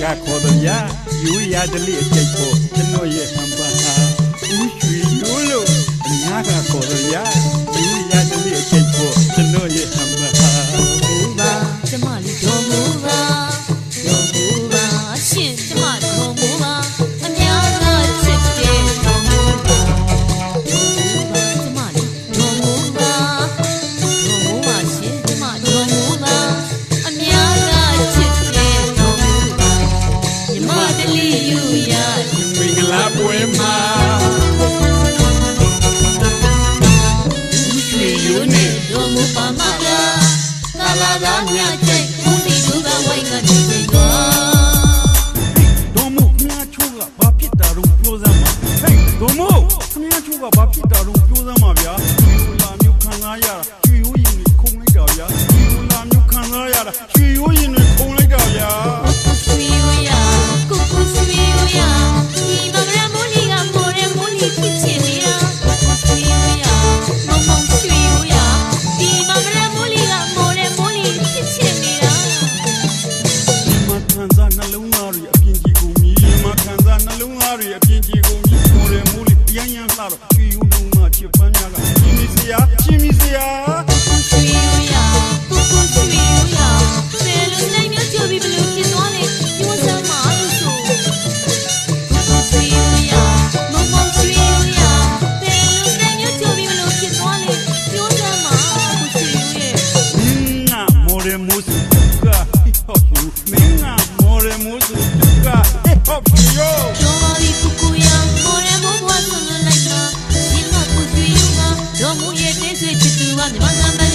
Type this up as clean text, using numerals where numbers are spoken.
ကခေါ်တော့ရယူရတလေးအကျိတ်ဖို့ကျွန်တော်ရဲ့ဟန်ပါဟာဦးရွှေရိုးလို့အညာကခေါ်တော့ရယူရတလေးအကျိတ်ဖို့ကျွန်တော်ရဲ့ဟန်ပါဟာဘူပါကျမလေးတော်မူပါရှင်ကျမတော်မူပါအများသာချစ်တယ်တော်မူပါကျမလေးတော်မူပါရှင်ကျမတော်မူပါအများသာချစ်တယ်တော်မူပါညီမတလေးယူရမင်္ဂလာပွဲမှာရွှေရိုးနဲ့တော်မူပါမလားကာလာသာမြတ်ကျိတ်ဦးတီတို့ကဝိုင်းကနေပြီကွာတော်မို့ခမချိုးကဘာဖြစ်တာတော့ပြောစမ်းပါဟေးတော်မို့ခမချိုးကဘာဖြစ်တာတော့ပြောစမ်းပါဗျာဒီလာမျိုးခံစားရတာရွှေရိုးရင်တွေခုံလိုက်တာဗျာဒီလာမျိုးခံစားရတာရွှေရိုးရင်တွေခုံလိုက်တာဗျာရွှေရိုးရကုကုရွှေရိုးရဒီမဂရမိုးလီကမိုးရဲမိုးလီဖြစ်ချင်နေတာရွှေရိုးရမုံမုံရွှေရိုးရဒီမဂရမိုးလီကမိုးရဲမိုးလီဖြစ်ချင်နေတာမခံစားနှလုံးသားတွေအပြင်းကြီးကုန်ပြီမခံစားနှလုံးသားတွေအပြင်းကြီးကုန်ပြီမိုးရဲမိုးလီရမ်းရမ်းလှတော့ရွှေရိုးလုံးမချစ်ပန်းများကရှင်းမီစရာရွှေရိုးရကုကုရွှေရိုးရဘယ်လိုနိုင်မျိုးကြိုပြီးဘယ်လိုဖြစ်သွားလဲပြောစမ်းပါလို့ဆိုရွှေရိုးရမုံမုံရွှေရိုးရဘယ်လိုနိုင်မျိုးကြိုပြီးဘယ်လိုဖြစ်သွားလဲပြောစမ်းပါရွှေရိုးရမိုးရဲမိုးစုက hip hop you မင်းကမိုးရဲမိုးစုက hip hop you တော်ပါပြီကုကုရမိုးရဲမိုးဘွားဆုံးလိုက်တာဒီမှာကုရွှေရိုးကတော်မူရဲ့တဲဆွေချစ်သူကညီမက